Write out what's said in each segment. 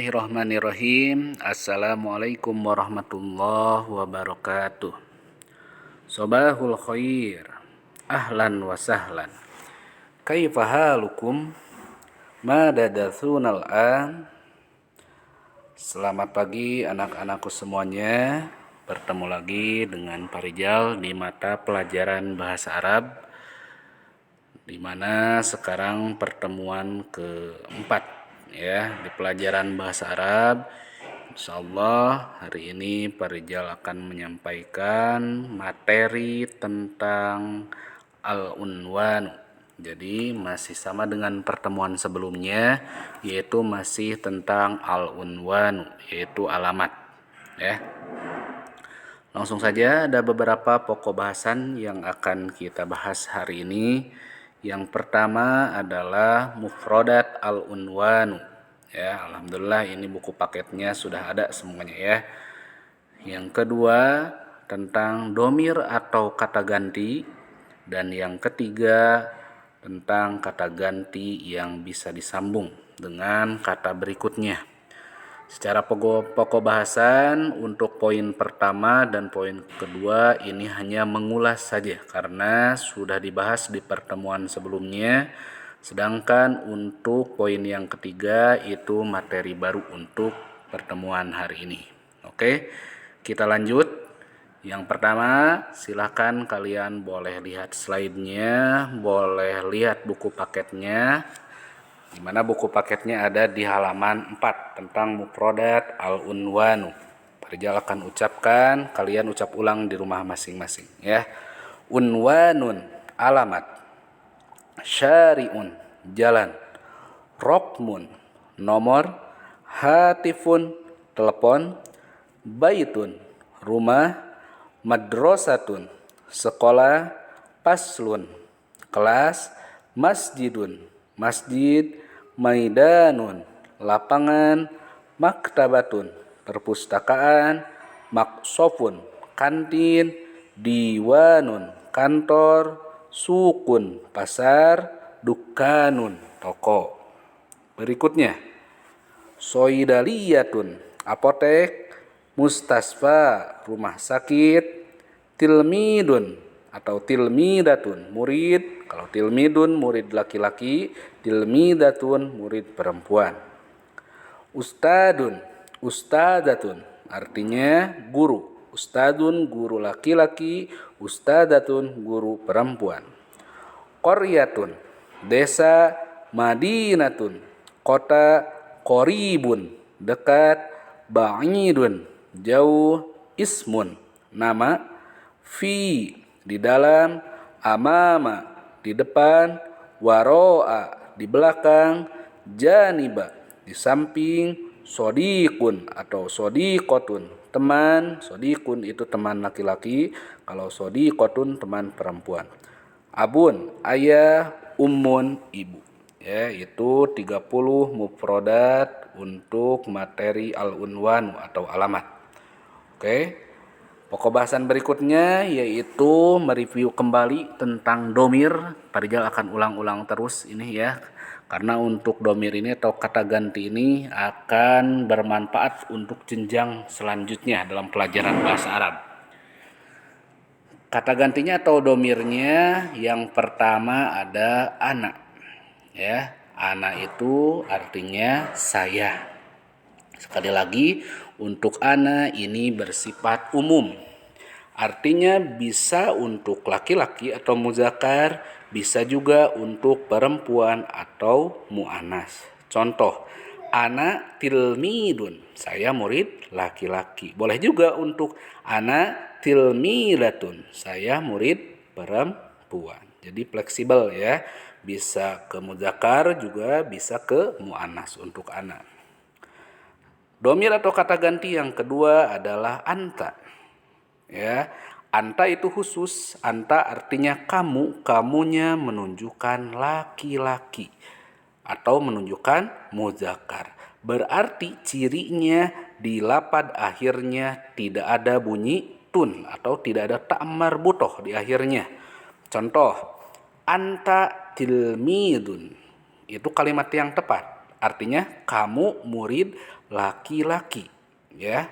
Bismillahirrahmanirrahim. Assalamualaikum warahmatullahi wabarakatuh. Sobahul khair. Ahlan wa sahlan. Kaifa halukum? Mada dathunal an? Selamat pagi anak-anakku semuanya. Bertemu lagi dengan Pak Rijal di mata pelajaran bahasa Arab, di mana sekarang pertemuan keempat ya di pelajaran bahasa Arab. Insyaallah hari ini Pak Rijal akan menyampaikan materi tentang al-unwan. Jadi masih sama dengan pertemuan sebelumnya, yaitu masih tentang al-unwan, yaitu alamat ya. Langsung saja, ada beberapa pokok bahasan yang akan kita bahas hari ini. Yang pertama adalah mufradat al-unwanu. Ya, alhamdulillah ini buku paketnya sudah ada semuanya ya. Yang kedua tentang domir atau kata ganti, dan yang ketiga tentang kata ganti yang bisa disambung dengan kata berikutnya. Secara pokok bahasan untuk poin pertama dan poin kedua ini hanya mengulas saja karena sudah dibahas di pertemuan sebelumnya. Sedangkan untuk poin yang ketiga itu materi baru untuk pertemuan hari ini. Oke, kita lanjut. Yang pertama, silakan kalian boleh lihat slide-nya, boleh lihat buku paketnya. Di mana buku paketnya ada di halaman 4 tentang mufradat al-unwanu. Pak Rijal akan ucapkan, kalian ucap ulang di rumah masing-masing ya. Unwanun, alamat. Syari'un, jalan. Rokmun, nomor. Hatifun, telepon. Baitun, rumah. Madrasatun, sekolah. Paslun, kelas. Masjidun, masjid. Maidanun, lapangan. Maktabatun, perpustakaan. Maksofun, kantin. Diwanun, kantor. Sukun, pasar. Dukanun, toko. Berikutnya, soidaliyatun, apotek. Mustasfa, rumah sakit. Tilmidun atau tilmidatun, murid. Kalau tilmidun murid laki-laki, tilmidatun murid perempuan. Ustadun, ustadatun artinya guru. Ustadun guru laki-laki, ustadatun guru perempuan. Qaryatun, desa. Madinatun, kota. Qoribun, dekat. Ba'idun, jauh. Ismun, nama. Fi, di dalam. Amama, di depan. Waro'a, di belakang. Janiba, di samping. Sodikun atau sodikotun, teman. Sodikun itu teman laki-laki, kalau sodikotun teman perempuan. Abun, ayah. Ummun, ibu. Ya, itu 30 mufradat untuk materi al-unwan atau alamat. Oke. Pokok bahasan berikutnya yaitu mereview kembali tentang domir. Pak Rijal akan ulang-ulang terus ini ya. Karena untuk domir ini atau kata ganti ini akan bermanfaat untuk jenjang selanjutnya dalam pelajaran bahasa Arab. Kata gantinya atau domirnya yang pertama ada ana. Ya, ana itu artinya saya. Sekali lagi, untuk ana ini bersifat umum. Artinya bisa untuk laki-laki atau muzakkar, bisa juga untuk perempuan atau muannas. Contoh, ana tilmidun, saya murid laki-laki. Boleh juga untuk ana tilmidatun, saya murid perempuan. Jadi fleksibel ya. Bisa ke muzakkar juga bisa ke muannas untuk ana. Domir atau kata ganti yang kedua adalah anta. Ya, anta itu khusus. Anta artinya kamu, kamunya menunjukkan laki-laki atau menunjukkan muzakkar. Berarti cirinya di lapad akhirnya tidak ada bunyi tun atau tidak ada ta' marbutoh di akhirnya. Contoh, anta tilmidun, itu kalimat yang tepat. artinya kamu murid laki-laki, ya.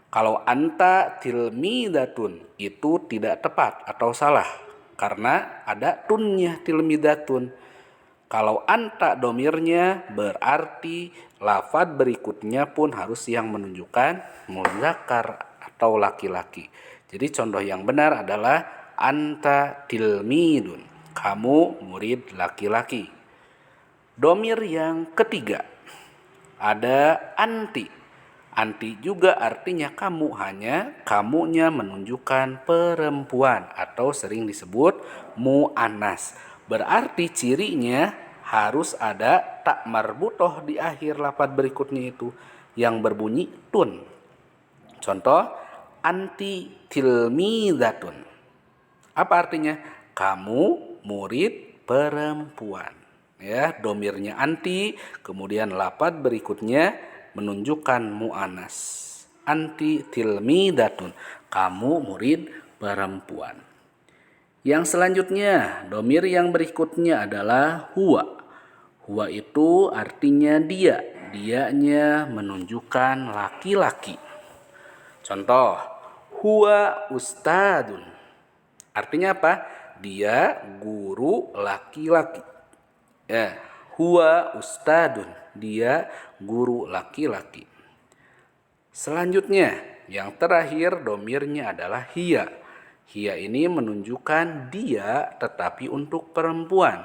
Kalau anta tilmidatun itu tidak tepat atau salah karena ada tunnya tilmidatun. Kalau anta domirnya berarti lafaz berikutnya pun harus yang menunjukkan muzakkar atau laki-laki. Jadi contoh yang benar adalah anta tilmidun, kamu murid laki-laki. Domir yang ketiga ada anti. Anti juga artinya kamu, hanya kamunya menunjukkan perempuan atau sering disebut mu'annas. Berarti cirinya harus ada tak marbutoh di akhir lafaz berikutnya itu yang berbunyi tun. Contoh, anti tilmidatun. Apa artinya? Kamu murid perempuan. Ya, domirnya anti, kemudian lafaz berikutnya menunjukkan mu'anas. Anti tilmidatun, kamu murid perempuan. Yang selanjutnya, domir yang berikutnya adalah huwa. Huwa itu artinya dia. Dianya menunjukkan laki-laki. Contoh, huwa ustadun. Artinya apa? Dia guru laki-laki. Ya, huwa ustadun, dia guru laki-laki. Selanjutnya, yang terakhir domirnya adalah hiya. Hiya ini menunjukkan dia tetapi untuk perempuan.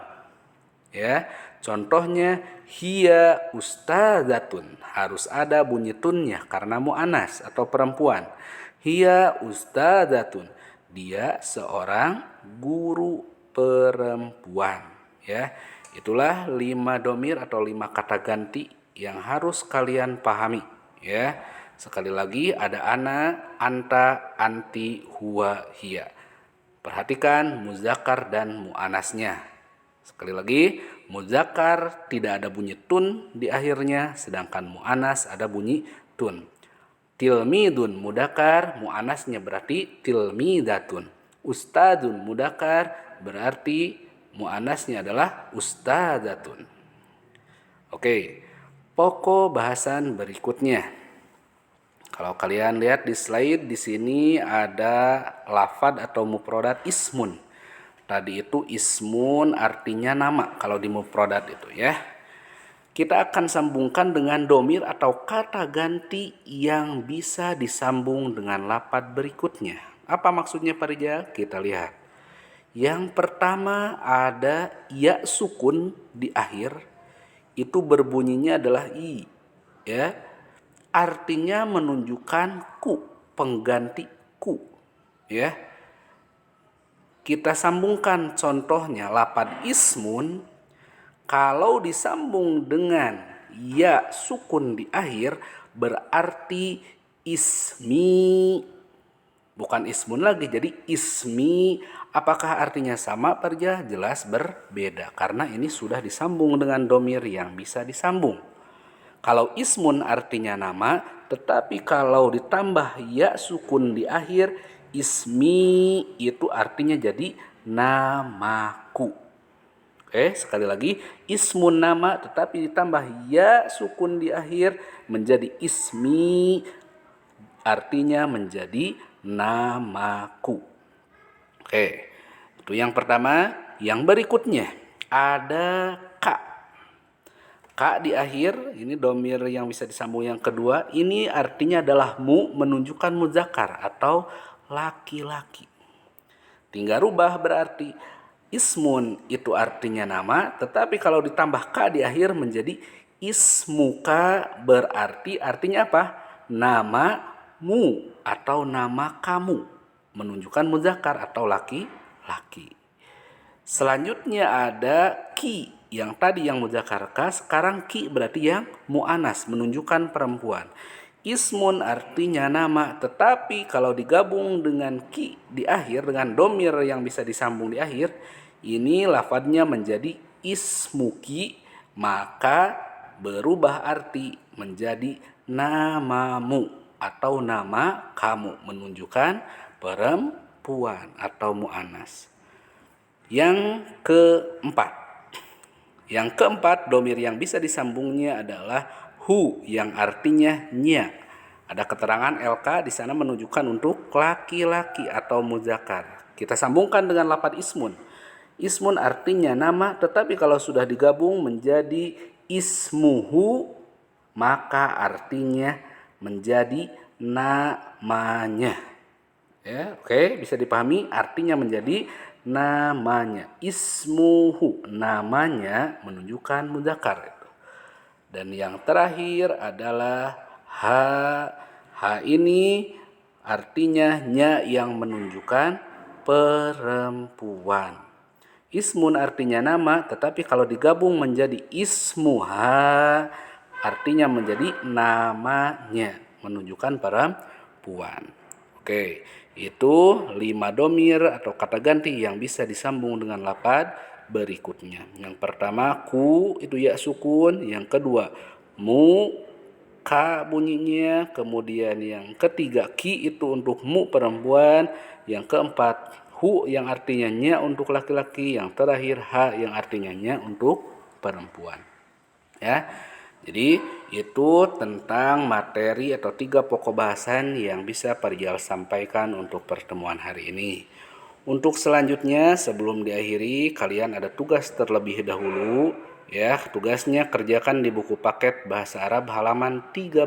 Ya, contohnya hiya ustadzatun, harus ada bunyi tunnya karena mu'anas atau perempuan. Hiya ustadzatun, dia seorang guru perempuan. Ya. Itulah 5 domir atau 5 kata ganti yang harus kalian pahami, ya. Sekali lagi ada ana, anta, anti, huwa, hiya. Perhatikan muzakkar dan mu'anasnya. Sekali lagi, muzakkar tidak ada bunyi tun di akhirnya, sedangkan mu'anas ada bunyi tun. Tilmidun mudakkar, mu'anasnya berarti tilmidatun. Ustadun mudakkar berarti mu'anasnya adalah ustadzatun. Oke, pokok bahasan berikutnya. Kalau kalian lihat di slide di sini ada lafad atau mufradat ismun. Tadi itu ismun artinya nama kalau di mufradat itu, ya. Kita akan sambungkan dengan domir atau kata ganti yang bisa disambung dengan lafad berikutnya. Apa maksudnya Pak Rijal? Kita lihat. Yang pertama ada ya sukun di akhir, itu berbunyinya adalah i, ya. Artinya menunjukkan ku, pengganti ku, ya. Kita sambungkan contohnya lafaz ismun, kalau disambung dengan ya sukun di akhir berarti ismi, bukan ismun lagi, jadi ismi. Apakah artinya sama, Parja? Jelas berbeda karena ini sudah disambung dengan domir yang bisa disambung. Kalau ismun artinya nama, tetapi kalau ditambah ya sukun di akhir, ismi itu artinya jadi namaku. Oke, sekali lagi, ismun nama tetapi ditambah ya sukun di akhir menjadi ismi, artinya menjadi namaku. Oke, itu yang pertama. Yang berikutnya ada ka. Ka di akhir, ini domir yang bisa disambung yang kedua. Ini artinya adalah mu, menunjukkan muzakkar atau laki-laki. Tinggal rubah berarti ismun itu artinya nama, tetapi kalau ditambah ka di akhir menjadi ismuka, berarti artinya apa? Namamu atau nama kamu, menunjukkan muzakkar atau laki-laki. Selanjutnya ada ki, yang tadi yang muzakkar ka, sekarang ki berarti yang mu'anas, menunjukkan perempuan. Ismun artinya nama, tetapi kalau digabung dengan ki di akhir, dengan domir yang bisa disambung di akhir, ini lafadznya menjadi ismuki, maka berubah arti menjadi namamu atau nama kamu, menunjukkan perempuan atau mu'anas. Yang keempat, Yang keempat, domir yang bisa disambungnya adalah hu yang artinya nya. Ada keterangan LK di sana menunjukkan untuk laki-laki atau muzakkar. Kita sambungkan dengan lafaz ismun. Ismun artinya nama, tetapi kalau sudah digabung menjadi ismuhu, maka artinya menjadi namanya. Ya, oke, bisa dipahami artinya menjadi namanya. Ismuhu, namanya menunjukkan muzakkar. Dan yang terakhir adalah ha. Ha ini artinya nya yang menunjukkan perempuan. Ismun artinya nama, tetapi kalau digabung menjadi ismuha artinya menjadi namanya, menunjukkan perempuan. Oke, itu 5 domir atau kata ganti yang bisa disambung dengan lafaz berikutnya. Yang pertama ku itu ya sukun, yang kedua mu ka bunyinya, kemudian yang ketiga ki itu untuk mu perempuan, yang keempat hu yang artinya nya untuk laki-laki, yang terakhir ha yang artinya nya untuk perempuan. Ya. Jadi itu tentang materi atau 3 pokok bahasan yang bisa Parijal sampaikan untuk pertemuan hari ini. Untuk selanjutnya sebelum diakhiri kalian ada tugas terlebih dahulu ya. Tugasnya kerjakan di buku paket bahasa Arab halaman 13.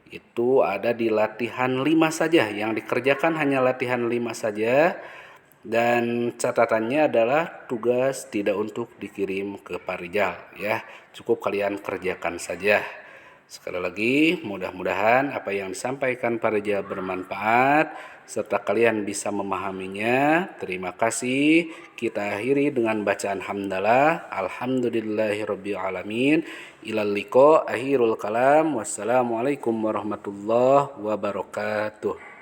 Itu ada di latihan 5 saja. Yang dikerjakan hanya latihan 5 saja. Dan catatannya adalah tugas tidak untuk dikirim ke Parijal ya. Cukup kalian kerjakan saja. Sekali lagi, mudah-mudahan apa yang disampaikan Parijal bermanfaat serta kalian bisa memahaminya. Terima kasih. Kita akhiri dengan bacaan hamdalah. Alhamdulillahirabbil alamin. Ilal liqa akhirul kalam. Wassalamualaikum warahmatullahi wabarakatuh.